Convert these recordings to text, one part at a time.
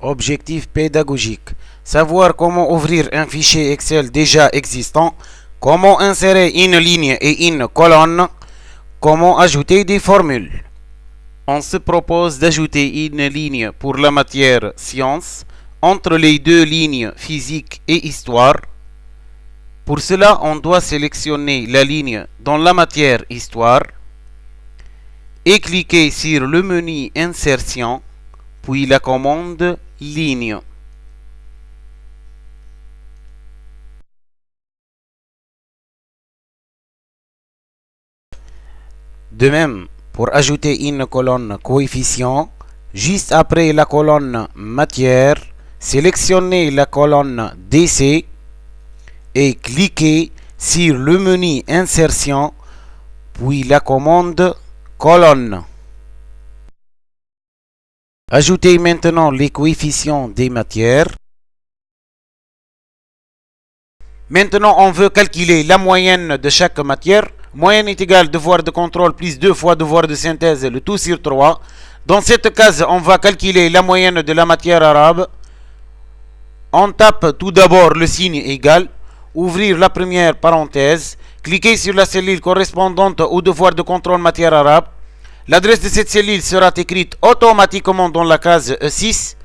Objectif pédagogique. Savoir comment ouvrir un fichier Excel déjà existant, comment insérer une ligne et une colonne, comment ajouter des formules. On se propose d'ajouter une ligne pour la matière sciences entre les deux lignes physique et histoire. Pour cela, on doit sélectionner la ligne dans la matière histoire et cliquer sur le menu insertion, puis la commande ligne. De même, pour ajouter une colonne coefficient, juste après la colonne matière, sélectionnez la colonne DC et cliquez sur le menu insertion, puis la commande colonne. Ajoutez maintenant les coefficients des matières. Maintenant, on veut calculer la moyenne de chaque matière. Moyenne est égale devoir de contrôle plus 2 fois devoir de synthèse, le tout sur 3. Dans cette case, on va calculer la moyenne de la matière arabe. On tape tout d'abord le signe égal, ouvrir la première parenthèse, cliquez sur la cellule correspondante au devoir de contrôle matière arabe. L'adresse de cette cellule sera écrite automatiquement dans la case E6.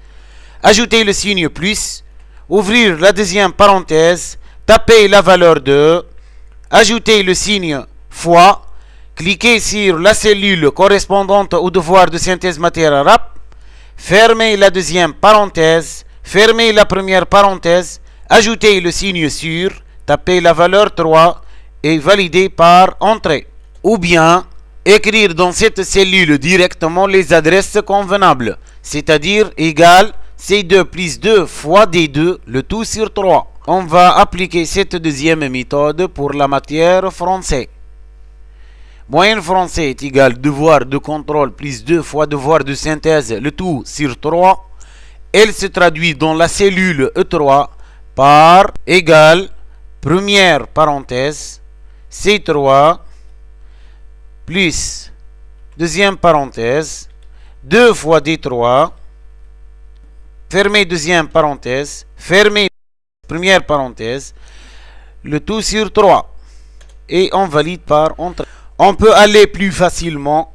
Ajoutez le signe plus, ouvrir la deuxième parenthèse, tapez la valeur de, ajoutez le signe fois, cliquez sur la cellule correspondante au devoir de synthèse matière arabe, fermez la deuxième parenthèse, fermez la première parenthèse, ajoutez le signe sur, tapez la valeur 3 et validez par entrée. Ou bien, écrire dans cette cellule directement les adresses convenables, c'est-à-dire égal C2 plus 2 fois D2, le tout sur 3. On va appliquer cette deuxième méthode pour la matière français. Moyenne français est égal devoir de contrôle plus 2 fois devoir de synthèse, le tout sur 3. Elle se traduit dans la cellule E3 par égal première parenthèse C3 plus deuxième parenthèse 2 fois D3, fermez deuxième parenthèse, fermez première parenthèse, le tout sur 3 et on valide par entrée. On peut aller plus facilement.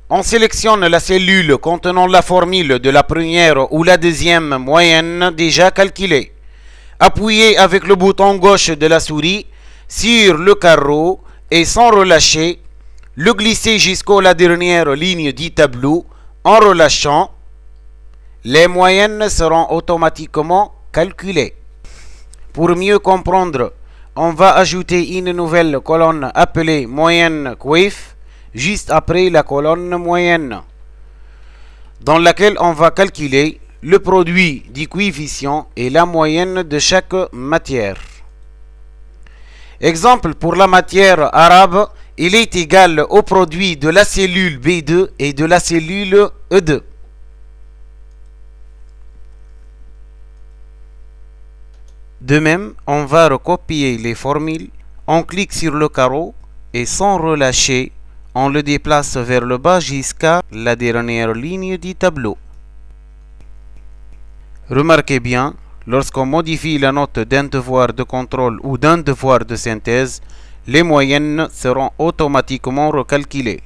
On sélectionne la cellule contenant la formule de la première ou la deuxième moyenne déjà calculée. Appuyez avec le bouton gauche de la souris sur le carreau et sans relâcher, le glisser jusqu'à la dernière ligne du tableau. En relâchant, les moyennes seront automatiquement calculées. Pour mieux comprendre, on va ajouter une nouvelle colonne appelée moyenne coef juste après la colonne moyenne, dans laquelle on va calculer le produit du coefficient et la moyenne de chaque matière. Exemple pour la matière arabe, il est égal au produit de la cellule B2 et de la cellule E2. De même, on va recopier les formules, on clique sur le carreau et sans relâcher, on le déplace vers le bas jusqu'à la dernière ligne du tableau. Remarquez bien, lorsqu'on modifie la note d'un devoir de contrôle ou d'un devoir de synthèse, les moyennes seront automatiquement recalculées.